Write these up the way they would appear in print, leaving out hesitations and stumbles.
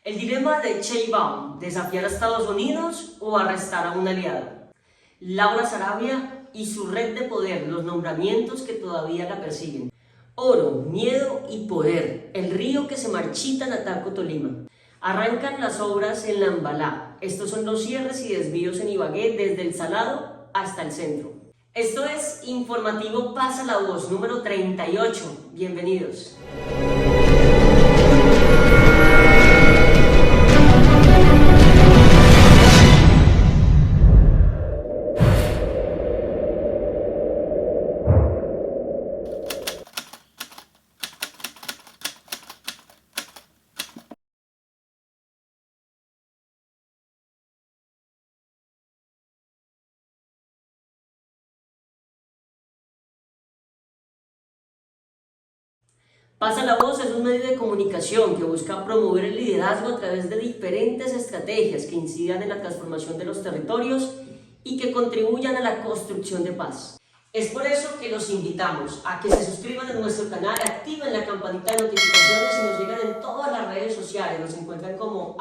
El dilema de Sheinbaum, desafiar a Estados Unidos o arrestar a un aliado. Laura Sarabia y su red de poder, los nombramientos que todavía la persiguen. Oro, miedo y poder, el río que se marchita en Ataco, Tolima. Arrancan las obras en Lambalá. Estos son los cierres y desvíos en Ibagué desde el Salado hasta el centro. Esto es Informativo Pasa la Voz, número 38. Bienvenidos. Pasa la Voz es un medio de comunicación que busca promover el liderazgo a través de diferentes estrategias que incidan en la transformación de los territorios y que contribuyan a la construcción de paz. Es por eso que los invitamos a que se suscriban a nuestro canal, activen la campanita de notificaciones y nos sigan en todas las redes sociales. Nos encuentran como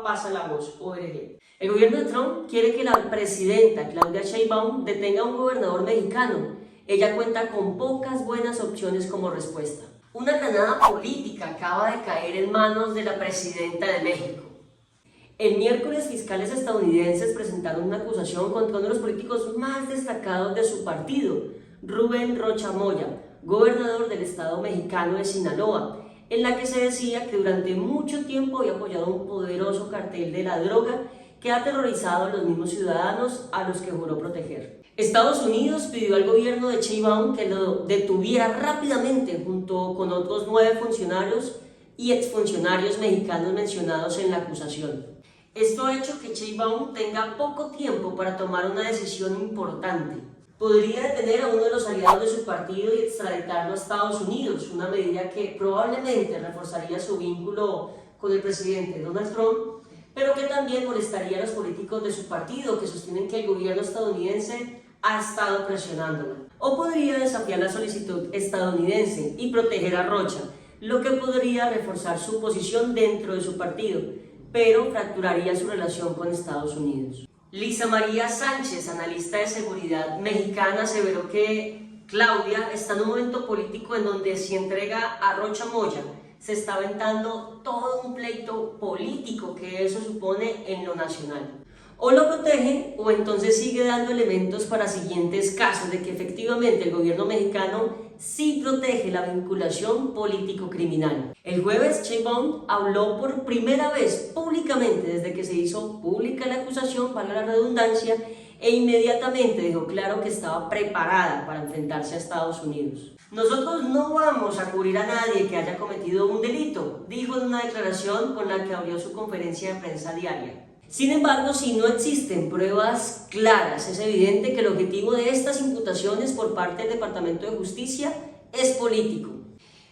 @pasalavozorg. El gobierno de Trump quiere que la presidenta Claudia Sheinbaum detenga a un gobernador mexicano. Ella cuenta con pocas buenas opciones como respuesta. Una granada política acaba de caer en manos de la presidenta de México. El miércoles, fiscales estadounidenses presentaron una acusación contra uno de los políticos más destacados de su partido, Rubén Rocha Moya, gobernador del estado mexicano de Sinaloa, en la que se decía que durante mucho tiempo había apoyado un poderoso cartel de la droga que ha aterrorizado a los mismos ciudadanos a los que juró proteger. Estados Unidos pidió al gobierno de Sheinbaum que lo detuviera rápidamente junto con otros 9 funcionarios y exfuncionarios mexicanos mencionados en la acusación. Esto ha hecho que Sheinbaum tenga poco tiempo para tomar una decisión importante. Podría detener a uno de los aliados de su partido y extraditarlo a Estados Unidos, una medida que probablemente reforzaría su vínculo con el presidente Donald Trump, pero que también molestaría a los políticos de su partido que sostienen que el gobierno estadounidense ha estado presionándola. O podría desafiar la solicitud estadounidense y proteger a Rocha, lo que podría reforzar su posición dentro de su partido, pero fracturaría su relación con Estados Unidos. Lisa María Sánchez, analista de seguridad mexicana, aseveró que Claudia está en un momento político en donde si entrega a Rocha Moya, se está aventando todo un pleito político que eso supone en lo nacional. O lo protege o entonces sigue dando elementos para siguientes casos de que efectivamente el gobierno mexicano sí protege la vinculación político-criminal. El jueves, Sheinbaum habló por primera vez públicamente desde que se hizo pública la acusación, valga la redundancia, e inmediatamente dejó claro que estaba preparada para enfrentarse a Estados Unidos. Nosotros no vamos a cubrir a nadie que haya cometido un delito, dijo en una declaración con la que abrió su conferencia de prensa diaria. Sin embargo, si no existen pruebas claras, es evidente que el objetivo de estas imputaciones por parte del Departamento de Justicia es político.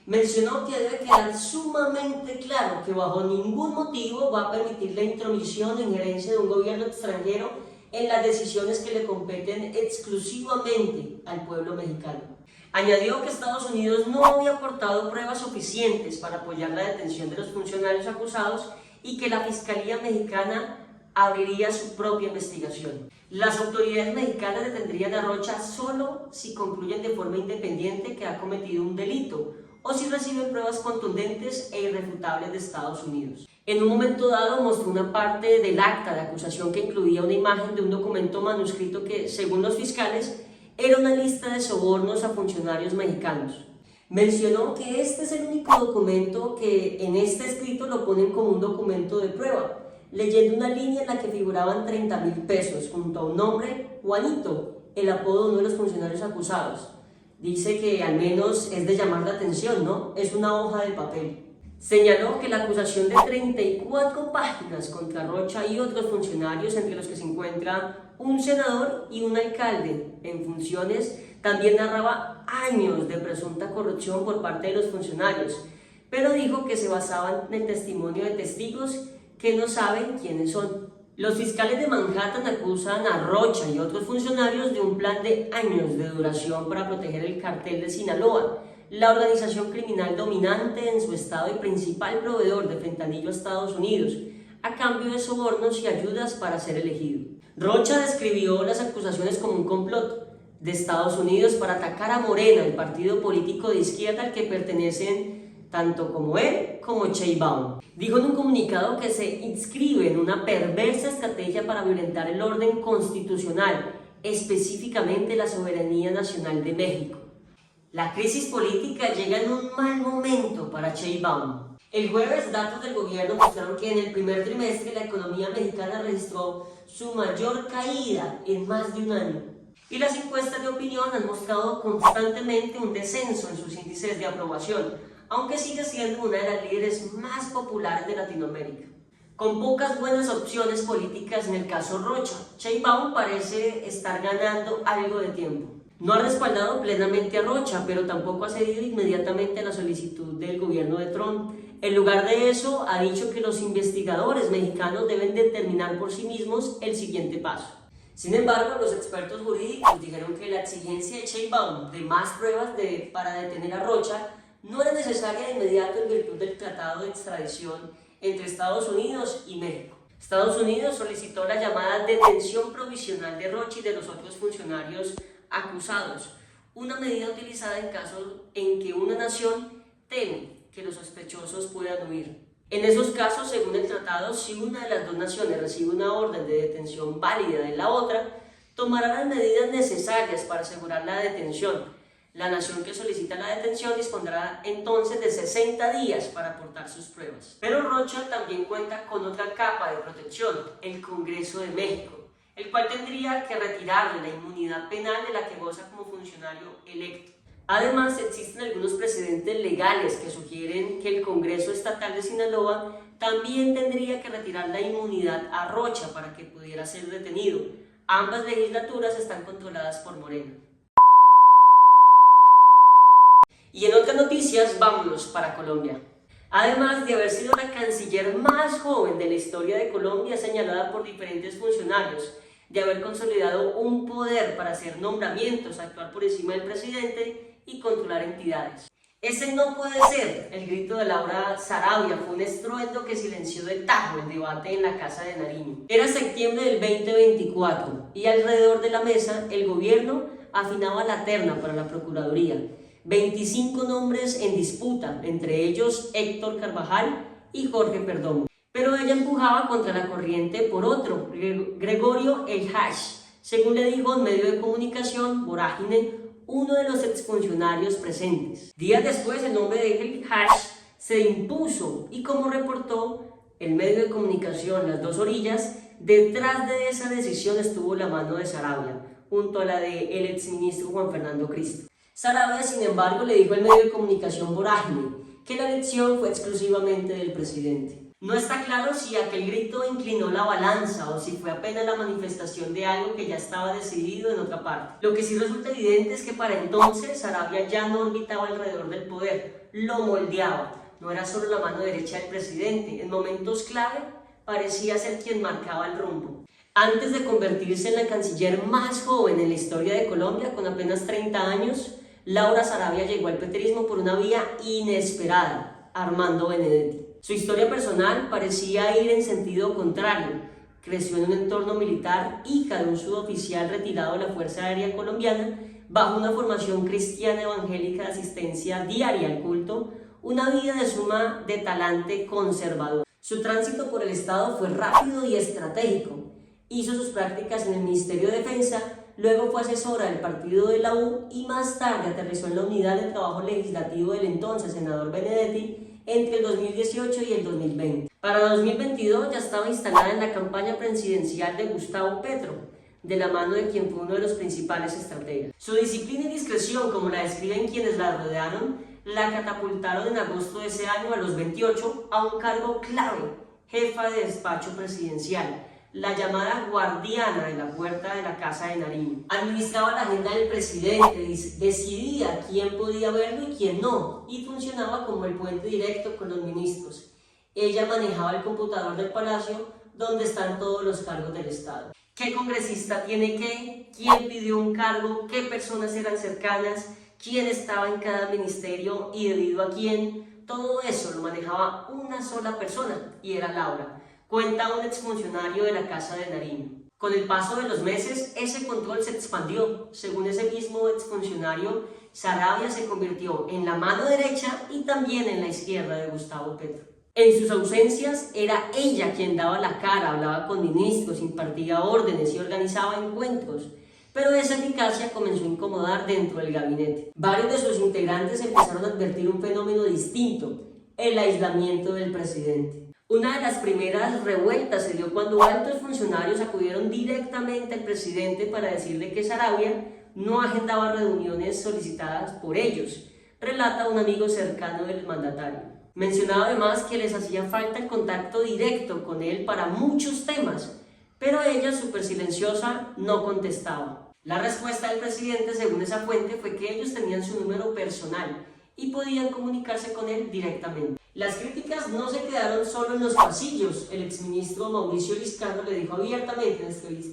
Mencionó que debe quedar sumamente claro que bajo ningún motivo va a permitir la intromisión o injerencia de un gobierno extranjero en las decisiones que le competen exclusivamente al pueblo mexicano. Añadió que Estados Unidos no había aportado pruebas suficientes para apoyar la detención de los funcionarios acusados y que la Fiscalía Mexicana abriría su propia investigación. Las autoridades mexicanas detendrían a Rocha solo si concluyen de forma independiente que ha cometido un delito o si reciben pruebas contundentes e irrefutables de Estados Unidos. En un momento dado mostró una parte del acta de acusación que incluía una imagen de un documento manuscrito que, según los fiscales, era una lista de sobornos a funcionarios mexicanos. Mencionó que este es el único documento que en este escrito lo ponen como un documento de prueba, leyendo una línea en la que figuraban 30,000 pesos junto a un nombre, Juanito, el apodo de uno de los funcionarios acusados. Dice que al menos es de llamar la atención, ¿no? Es una hoja de papel. Señaló que la acusación de 34 páginas contra Rocha y otros funcionarios, entre los que se encuentra un senador y un alcalde en funciones, también narraba años de presunta corrupción por parte de los funcionarios, pero dijo que se basaban en el testimonio de testigos que no saben quiénes son. Los fiscales de Manhattan acusan a Rocha y otros funcionarios de un plan de años de duración para proteger el cartel de Sinaloa, la organización criminal dominante en su estado y principal proveedor de fentanilo a Estados Unidos, a cambio de sobornos y ayudas para ser elegido. Rocha describió las acusaciones como un complot de Estados Unidos para atacar a Morena, el partido político de izquierda al que pertenecen tanto como él como Sheinbaum. Dijo en un comunicado que se inscribe en una perversa estrategia para violentar el orden constitucional, específicamente la soberanía nacional de México. La crisis política llega en un mal momento para Sheinbaum. El jueves, datos del gobierno mostraron que en el primer trimestre la economía mexicana registró su mayor caída en más de un año. Y las encuestas de opinión han mostrado constantemente un descenso en sus índices de aprobación, aunque sigue siendo una de las líderes más populares de Latinoamérica. Con pocas buenas opciones políticas en el caso Rocha, Sheinbaum parece estar ganando algo de tiempo. No ha respaldado plenamente a Rocha, pero tampoco ha cedido inmediatamente a la solicitud del gobierno de Trump. En lugar de eso, ha dicho que los investigadores mexicanos deben determinar por sí mismos el siguiente paso. Sin embargo, los expertos jurídicos dijeron que la exigencia de Sheinbaum de más pruebas para detener a Rocha no era necesaria de inmediato en virtud del tratado de extradición entre Estados Unidos y México. Estados Unidos solicitó la llamada detención provisional de Rocha y de los otros funcionarios acusados, una medida utilizada en casos en que una nación teme que los sospechosos puedan huir. En esos casos, según el tratado, si una de las dos naciones recibe una orden de detención válida de la otra, tomará las medidas necesarias para asegurar la detención. La nación que solicita la detención dispondrá entonces de 60 días para aportar sus pruebas. Pero Rocha también cuenta con otra capa de protección, el Congreso de México, el cual tendría que retirarle la inmunidad penal de la que goza como funcionario electo. Además, existen algunos precedentes legales que sugieren que el Congreso Estatal de Sinaloa también tendría que retirar la inmunidad a Rocha para que pudiera ser detenido. Ambas legislaturas están controladas por Morena. Y en otras noticias, vámonos para Colombia. Además de haber sido la canciller más joven de la historia de Colombia, señalada por diferentes funcionarios, de haber consolidado un poder para hacer nombramientos, actuar por encima del presidente y controlar entidades. Ese no puede ser, el grito de Laura Saravia fue un estruendo que silenció de tajo el debate en la Casa de Nariño. Era septiembre del 2024 y alrededor de la mesa el gobierno afinaba la terna para la Procuraduría. 25 nombres en disputa, entre ellos Héctor Carvajal y Jorge Perdomo. Pero ella empujaba contra la corriente por otro, Gregorio El Hash, según le dijo en medio de comunicación Vorágine, uno de los exfuncionarios presentes. Días después, el nombre de El Hash se impuso y, como reportó el medio de comunicación Las Dos Orillas, detrás de esa decisión estuvo la mano de Saravia, junto a la del exministro Juan Fernando Cristo. Saravia, sin embargo, le dijo al medio de comunicación Vorágine que la elección fue exclusivamente del presidente. No está claro si aquel grito inclinó la balanza o si fue apenas la manifestación de algo que ya estaba decidido en otra parte. Lo que sí resulta evidente es que para entonces Saravia ya no orbitaba alrededor del poder, lo moldeaba. No era solo la mano derecha del presidente, en momentos clave parecía ser quien marcaba el rumbo. Antes de convertirse en la canciller más joven en la historia de Colombia, con apenas 30 años, Laura Saravia llegó al petrismo por una vía inesperada, Armando Benedetti. Su historia personal parecía ir en sentido contrario. Creció en un entorno militar, hija de un suboficial retirado de la Fuerza Aérea Colombiana, bajo una formación cristiana evangélica de asistencia diaria al culto, una vida de suma de talante conservador. Su tránsito por el Estado fue rápido y estratégico. Hizo sus prácticas en el Ministerio de Defensa, luego fue asesora del partido de la U y más tarde aterrizó en la unidad de trabajo legislativo del entonces senador Benedetti entre el 2018 y el 2020. Para 2022 ya estaba instalada en la campaña presidencial de Gustavo Petro, de la mano de quien fue uno de los principales estrategas. Su disciplina y discreción, como la describen quienes la rodearon, la catapultaron en agosto de ese año a los 28 a un cargo clave, jefa de despacho presidencial, la llamada guardiana de la puerta de la Casa de Nariño. Administraba la agenda del presidente, decidía quién podía verlo y quién no, y funcionaba como el puente directo con los ministros. Ella manejaba el computador del palacio, donde están todos los cargos del Estado. ¿Qué congresista tiene qué? ¿Quién pidió un cargo? ¿Qué personas eran cercanas? quién estaba en cada ministerio y debido a quién, todo eso lo manejaba una sola persona y era Laura, cuenta un exfuncionario de la Casa de Nariño. Con el paso de los meses, ese control se expandió. Según ese mismo exfuncionario, Saravia se convirtió en la mano derecha y también en la izquierda de Gustavo Petro. En sus ausencias, era ella quien daba la cara, hablaba con ministros, impartía órdenes y organizaba encuentros. Pero esa eficacia comenzó a incomodar dentro del gabinete. Varios de sus integrantes empezaron a advertir un fenómeno distinto: el aislamiento del presidente. Una de las primeras revueltas se dio cuando altos funcionarios acudieron directamente al presidente para decirle que Saravia no agendaba reuniones solicitadas por ellos, relata un amigo cercano del mandatario. Mencionaba además que les hacía falta el contacto directo con él para muchos temas, pero ella, súper silenciosa, no contestaba. La respuesta del presidente, según esa fuente, fue que ellos tenían su número personal y podían comunicarse con él directamente. Las críticas no se quedaron solo en los pasillos. El exministro Mauricio Liscano le dijo abiertamente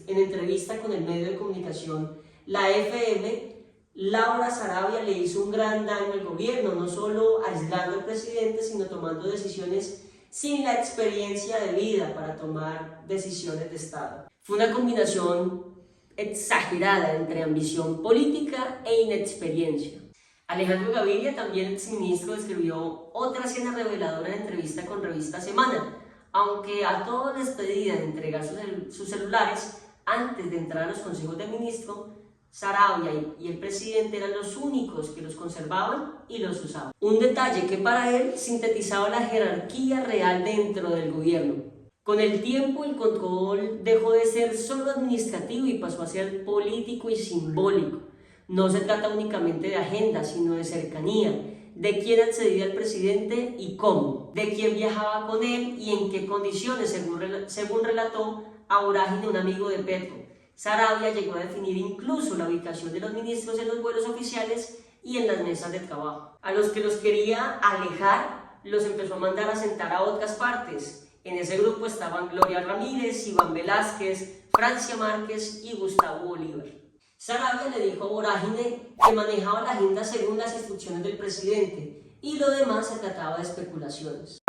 en entrevista con el medio de comunicación La FM: Laura Saravia le hizo un gran daño al gobierno, no solo aislando al presidente, sino tomando decisiones sin la experiencia de vida para tomar decisiones de Estado. Fue una combinación exagerada entre ambición política e inexperiencia. Alejandro Gaviria, también exministro, describió otra escena reveladora en entrevista con Revista Semana. Aunque a todos les pedían entregar sus celulares antes de entrar a los consejos de ministro, Saravia y el presidente eran los únicos que los conservaban y los usaban. Un detalle que para él sintetizaba la jerarquía real dentro del gobierno. Con el tiempo, el control dejó de ser solo administrativo y pasó a ser político y simbólico. No se trata únicamente de agenda, sino de cercanía, de quién accedía al presidente y cómo, de quién viajaba con él y en qué condiciones, según relató a Vorágine un amigo de Petro. Saravia llegó a definir incluso la ubicación de los ministros en los vuelos oficiales y en las mesas de trabajo. A los que los quería alejar, los empezó a mandar a sentar a otras partes. En ese grupo estaban Gloria Ramírez, Iván Velázquez, Francia Márquez y Gustavo Bolívar. Saravia le dijo a Vorágine que manejaba la agenda según las instrucciones del presidente y lo demás se trataba de especulaciones.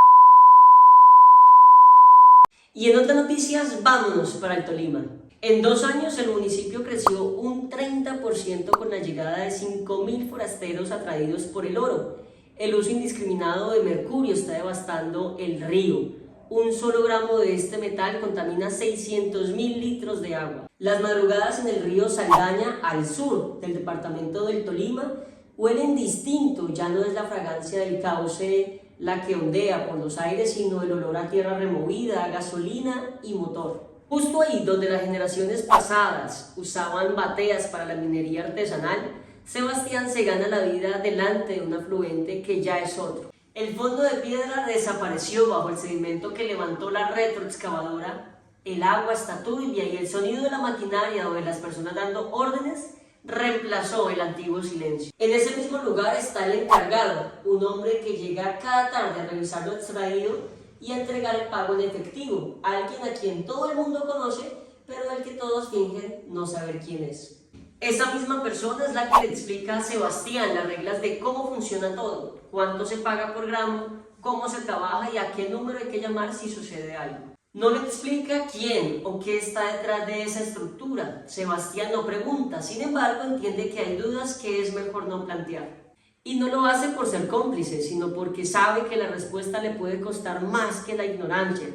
Y en otras noticias, vámonos para el Tolima. En 2 años el municipio creció un 30% con la llegada de 5.000 forasteros atraídos por el oro. El uso indiscriminado de mercurio está devastando el río. Un solo gramo de este metal contamina 600.000 litros de agua. Las madrugadas en el río Saldaña, al sur del departamento del Tolima, huelen distinto. Ya no es la fragancia del cauce la que ondea por los aires, sino el olor a tierra removida, a gasolina y motor. Justo ahí donde las generaciones pasadas usaban bateas para la minería artesanal, Sebastián se gana la vida delante de un afluente que ya es otro. El fondo de piedra desapareció bajo el sedimento que levantó la retroexcavadora, el agua está turbia y el sonido de la maquinaria o de las personas dando órdenes reemplazó el antiguo silencio. En ese mismo lugar está el encargado, un hombre que llega cada tarde a revisar lo extraído y a entregar el pago en efectivo, alguien a quien todo el mundo conoce, pero del que todos fingen no saber quién es. Esa misma persona es la que le explica a Sebastián las reglas de cómo funciona todo, cuánto se paga por gramo, cómo se trabaja y a qué número hay que llamar si sucede algo. No le explica quién o qué está detrás de esa estructura. Sebastián no pregunta, sin embargo entiende que hay dudas que es mejor no plantear. Y no lo hace por ser cómplice, sino porque sabe que la respuesta le puede costar más que la ignorancia,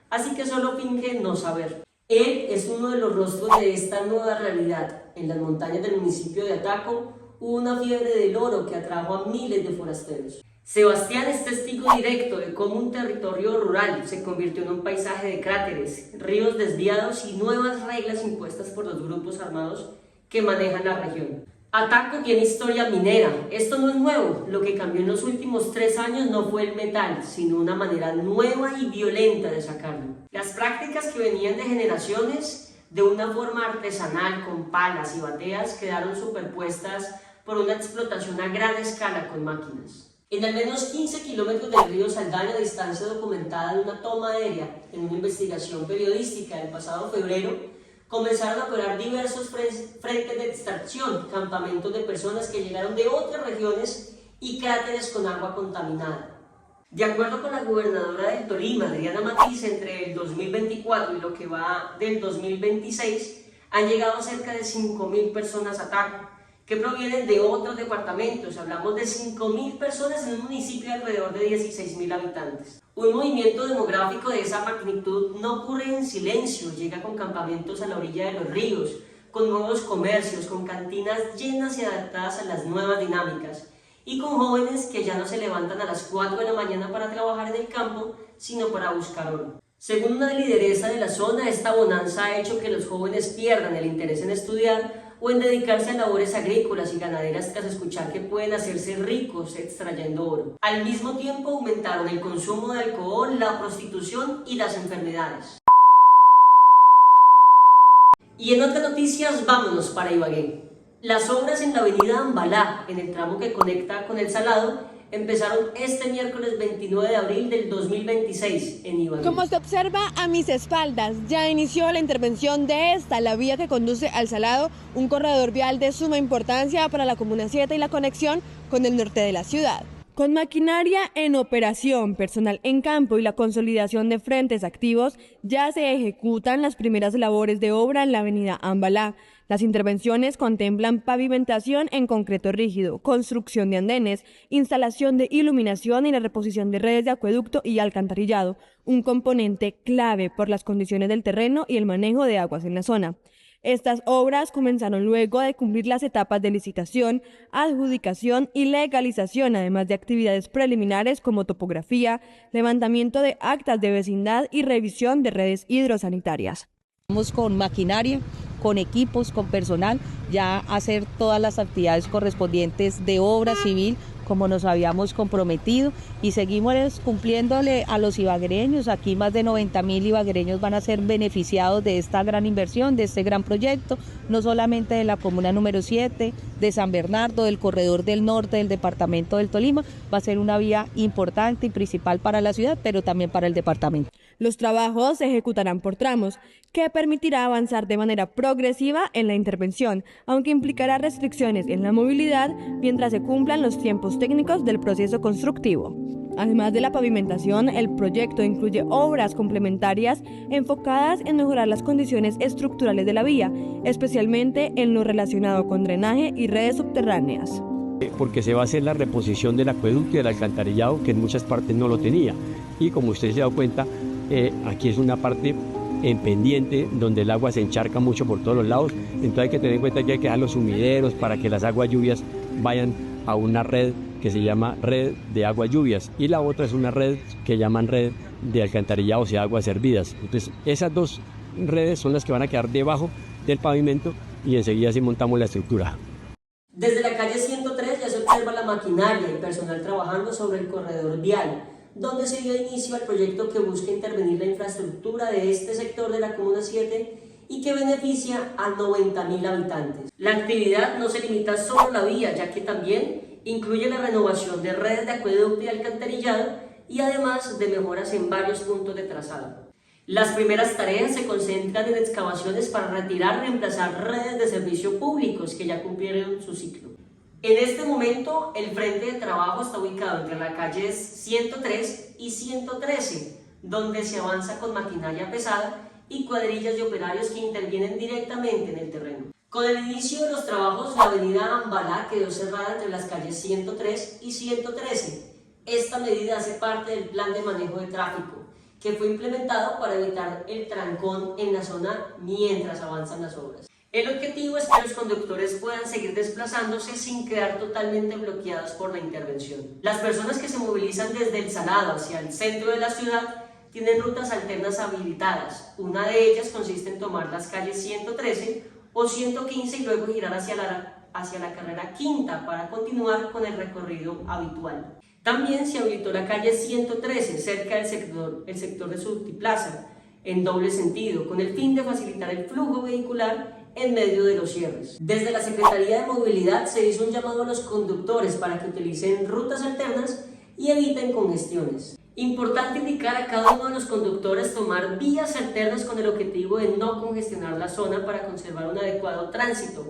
así que solo finge no saber. Él es uno de los rostros de esta nueva realidad. En las montañas del municipio de Ataco hubo una fiebre del oro que atrajo a miles de forasteros. Sebastián es testigo directo de cómo un territorio rural se convirtió en un paisaje de cráteres, ríos desviados y nuevas reglas impuestas por los grupos armados que manejan la región. Ataco tiene historia minera. Esto no es nuevo. Lo que cambió en los últimos 3 años no fue el metal, sino una manera nueva y violenta de sacarlo. Las prácticas que venían de generaciones, de una forma artesanal, con palas y bateas, quedaron superpuestas por una explotación a gran escala con máquinas. En al menos 15 kilómetros del río Saldaña, distancia documentada de una toma aérea en una investigación periodística del pasado febrero, comenzaron a operar diversos frentes de extracción, campamentos de personas que llegaron de otras regiones y cráteres con agua contaminada. De acuerdo con la gobernadora del Tolima, Adriana Matiz, entre el 2024 y lo que va del 2026, han llegado cerca de 5.000 personas a Taco, que provienen de otros departamentos. Hablamos de 5.000 personas en un municipio de alrededor de 16.000 habitantes. Un movimiento demográfico de esa magnitud no ocurre en silencio, llega con campamentos a la orilla de los ríos, con nuevos comercios, con cantinas llenas y adaptadas a las nuevas dinámicas, y con jóvenes que ya no se levantan a las 4 de la mañana para trabajar en el campo, sino para buscar oro. Según una lideresa de la zona, esta bonanza ha hecho que los jóvenes pierdan el interés en estudiar o en dedicarse a labores agrícolas y ganaderas tras escuchar que pueden hacerse ricos extrayendo oro. Al mismo tiempo aumentaron el consumo de alcohol, la prostitución y las enfermedades. Y en otras noticias, vámonos para Ibagué. Las obras en la avenida Ambalá, en el tramo que conecta con El Salado, empezaron este miércoles 29 de abril del 2026 en Ibagué. Como se observa a mis espaldas, ya inició la intervención de la vía que conduce al Salado, un corredor vial de suma importancia para la Comuna 7 y la conexión con el norte de la ciudad. Con maquinaria en operación, personal en campo y la consolidación de frentes activos, ya se ejecutan las primeras labores de obra en la avenida Ambalá. Las intervenciones contemplan pavimentación en concreto rígido, construcción de andenes, instalación de iluminación y la reposición de redes de acueducto y alcantarillado, un componente clave por las condiciones del terreno y el manejo de aguas en la zona. Estas obras comenzaron luego de cumplir las etapas de licitación, adjudicación y legalización, además de actividades preliminares como topografía, levantamiento de actas de vecindad y revisión de redes hidrosanitarias. Vamos con maquinaria, con equipos, con personal, ya hacer todas las actividades correspondientes de obra civil como nos habíamos comprometido y seguimos cumpliéndole a los ibaguereños. Aquí más de 90.000 ibaguereños van a ser beneficiados de esta gran inversión, de este gran proyecto, no solamente de la comuna número 7, de San Bernardo, del corredor del norte del departamento del Tolima. Va a ser una vía importante y principal para la ciudad, pero también para el departamento. Los trabajos se ejecutarán por tramos, que permitirá avanzar de manera progresiva en la intervención, aunque implicará restricciones en la movilidad mientras se cumplan los tiempos técnicos del proceso constructivo. Además de la pavimentación, el proyecto incluye obras complementarias enfocadas en mejorar las condiciones estructurales de la vía, especialmente en lo relacionado con drenaje y redes subterráneas. Porque se va a hacer la reposición del acueducto y del alcantarillado, que en muchas partes no lo tenía. Y como usted se ha dado cuenta, aquí es una parte en pendiente donde el agua se encharca mucho por todos los lados, entonces hay que tener en cuenta que hay que dejar los sumideros para que las aguas lluvias vayan a una red que se llama red de aguas lluvias y la otra es una red que llaman red de alcantarillados y aguas servidas. Entonces esas dos redes son las que van a quedar debajo del pavimento y enseguida sí montamos la estructura. Desde la calle 103 ya se observa la maquinaria y personal trabajando sobre el corredor vial, donde se dio inicio al proyecto que busca intervenir la infraestructura de este sector de la Comuna 7 y que beneficia a 90.000 habitantes. La actividad no se limita solo a la vía, ya que también incluye la renovación de redes de acueducto y alcantarillado y además de mejoras en varios puntos de trazado. Las primeras tareas se concentran en excavaciones para retirar y reemplazar redes de servicio públicos que ya cumplieron su ciclo. En este momento, el frente de trabajo está ubicado entre las calles 103 y 113, donde se avanza con maquinaria pesada y cuadrillas de operarios que intervienen directamente en el terreno. Con el inicio de los trabajos, la avenida Ambalá quedó cerrada entre las calles 103 y 113. Esta medida hace parte del plan de manejo de tráfico, que fue implementado para evitar el trancón en la zona mientras avanzan las obras. El objetivo es que los conductores puedan seguir desplazándose sin quedar totalmente bloqueados por la intervención. Las personas que se movilizan desde El Salado hacia el centro de la ciudad tienen rutas alternas habilitadas. Una de ellas consiste en tomar las calles 113 o 115 y luego girar hacia la carrera quinta para continuar con el recorrido habitual. También se habilitó la calle 113 cerca del sector de Surtiplaza en doble sentido, con el fin de facilitar el flujo vehicular en medio de los cierres. Desde la Secretaría de Movilidad se hizo un llamado a los conductores para que utilicen rutas alternas y eviten congestiones. Importante indicar a cada uno de los conductores tomar vías alternas con el objetivo de no congestionar la zona para conservar un adecuado tránsito,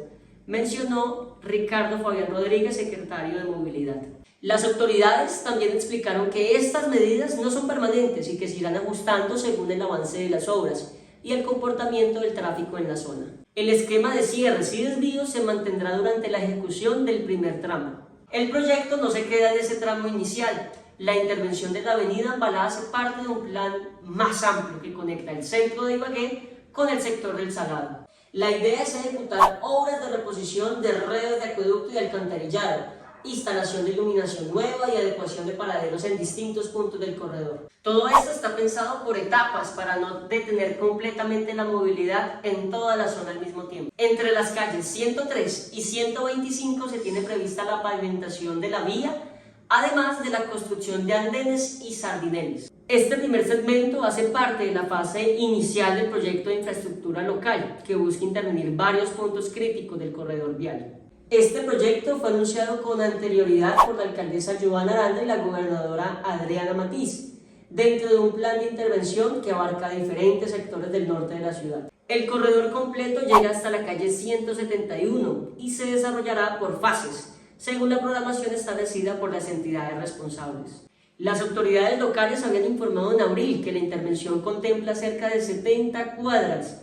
mencionó Ricardo Fabián Rodríguez, secretario de Movilidad. Las autoridades también explicaron que estas medidas no son permanentes y que se irán ajustando según el avance de las obras y el comportamiento del tráfico en la zona. El esquema de cierres y desvíos se mantendrá durante la ejecución del primer tramo. El proyecto no se queda en ese tramo inicial. La intervención de la avenida Ambalá hace parte de un plan más amplio que conecta el centro de Ibagué con el sector del Salado. La idea es ejecutar obras de reposición de redes de acueducto y alcantarillado, instalación de iluminación nueva y adecuación de paraderos en distintos puntos del corredor. Todo esto está pensado por etapas para no detener completamente la movilidad en toda la zona al mismo tiempo. Entre las calles 103 y 125 se tiene prevista la pavimentación de la vía, además de la construcción de andenes y sardineles. Este primer segmento hace parte de la fase inicial del proyecto de infraestructura local, que busca intervenir varios puntos críticos del corredor vial. Este proyecto fue anunciado con anterioridad por la alcaldesa Joana Aranda y la gobernadora Adriana Matiz, dentro de un plan de intervención que abarca diferentes sectores del norte de la ciudad. El corredor completo llega hasta la calle 171 y se desarrollará por fases, según la programación establecida por las entidades responsables. Las autoridades locales habían informado en abril que la intervención contempla cerca de 70 cuadras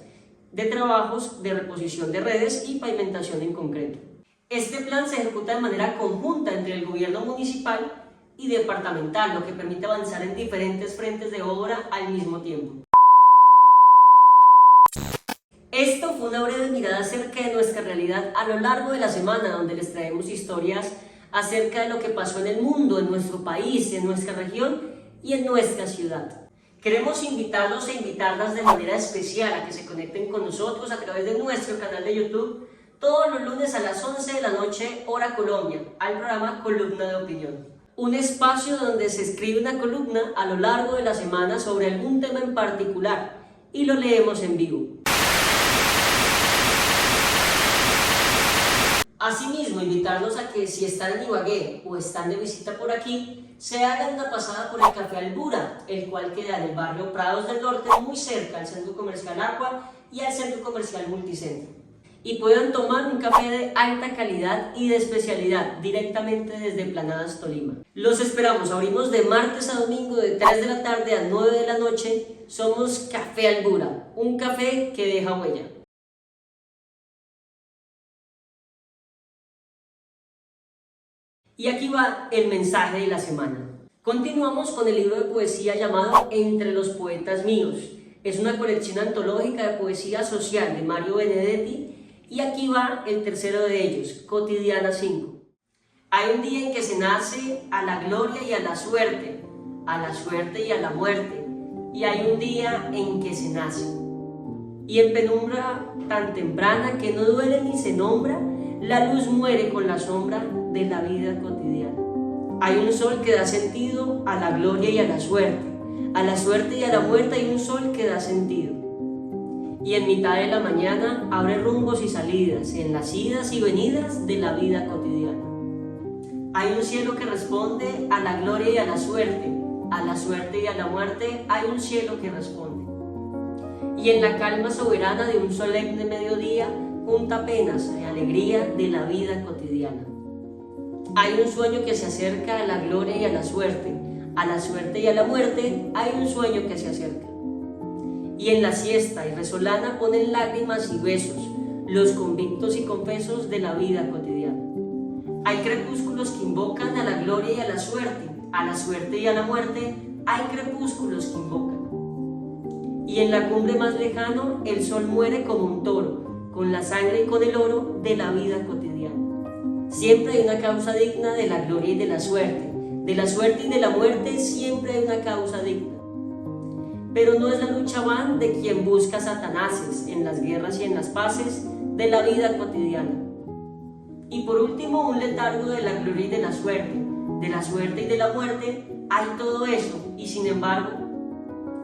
de trabajos de reposición de redes y pavimentación en concreto. Este plan se ejecuta de manera conjunta entre el gobierno municipal y departamental, lo que permite avanzar en diferentes frentes de obra al mismo tiempo. Esto fue una breve mirada acerca de nuestra realidad a lo largo de la semana, donde les traemos historias acerca de lo que pasó en el mundo, en nuestro país, en nuestra región y en nuestra ciudad. Queremos invitarlos e invitarlas de manera especial a que se conecten con nosotros a través de nuestro canal de YouTube todos los lunes a las 11 de la noche, hora Colombia, al programa Columna de Opinión. Un espacio donde se escribe una columna a lo largo de la semana sobre algún tema en particular y lo leemos en vivo. Asimismo, invitarlos a que si están en Ibagué o están de visita por aquí, se hagan una pasada por el Café Albura, el cual queda en el barrio Prados del Norte, muy cerca al Centro Comercial Aqua y al Centro Comercial Multicentro. Y puedan tomar un café de alta calidad y de especialidad directamente desde Planadas, Tolima. Los esperamos, abrimos de martes a domingo de 3 de la tarde a 9 de la noche. Somos Café Albura, un café que deja huella. Y aquí va el mensaje de la semana. Continuamos con el libro de poesía llamado Entre los poetas míos. Es una colección antológica de poesía social de Mario Benedetti. Y aquí va el tercero de ellos, Cotidiana 5. Hay un día en que se nace a la gloria y a la suerte y a la muerte. Y hay un día en que se nace. Y en penumbra tan temprana que no duele ni se nombra, la luz muere con la sombra de la vida cotidiana. Hay un sol que da sentido a la gloria y a la suerte y a la muerte hay un sol que da sentido. Y en mitad de la mañana abre rumbos y salidas en las idas y venidas de la vida cotidiana. Hay un cielo que responde a la gloria y a la suerte y a la muerte hay un cielo que responde. Y en la calma soberana de un solemne mediodía junta penas y alegría de la vida cotidiana. Hay un sueño que se acerca a la gloria y a la suerte y a la muerte hay un sueño que se acerca. Y en la siesta y resolana ponen lágrimas y besos, los convictos y confesos de la vida cotidiana. Hay crepúsculos que invocan a la gloria y a la suerte y a la muerte, hay crepúsculos que invocan. Y en la cumbre más lejano, el sol muere como un toro, con la sangre y con el oro de la vida cotidiana. Siempre hay una causa digna de la gloria y de la suerte y de la muerte, siempre hay una causa digna. Pero no es la lucha van de quien busca satanases en las guerras y en las paces de la vida cotidiana. Y por último, un letargo de la gloria y de la suerte y de la muerte, hay todo eso, y sin embargo,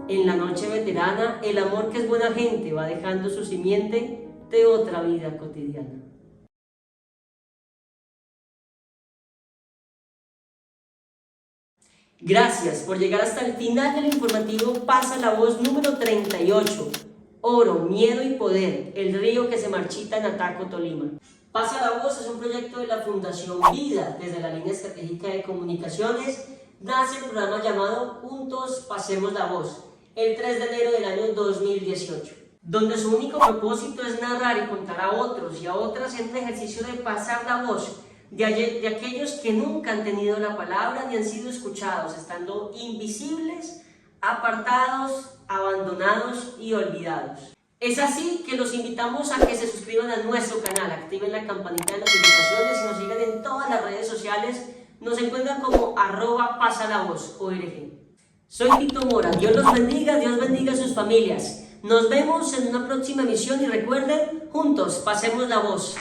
en la noche veterana, el amor que es buena gente va dejando su simiente de otra vida cotidiana. Gracias por llegar hasta el final del informativo Pasa la Voz número 38. Oro, miedo y poder, el río que se marchita en Ataco, Tolima. Pasa la Voz es un proyecto de la Fundación Vida. Desde la línea estratégica de comunicaciones nace el programa llamado Juntos Pasemos la Voz, el 3 de enero del año 2018, donde su único propósito es narrar y contar a otros y a otras en un ejercicio de pasar la voz de aquellos que nunca han tenido la palabra ni han sido escuchados, estando invisibles, apartados, abandonados y olvidados. Es así que los invitamos a que se suscriban a nuestro canal, activen la campanita de notificaciones y nos sigan en todas las redes sociales. Nos encuentran como @pasalavoz.org. Soy Tito Mora, Dios los bendiga, Dios bendiga a sus familias. Nos vemos en una próxima emisión y recuerden, juntos pasemos la voz.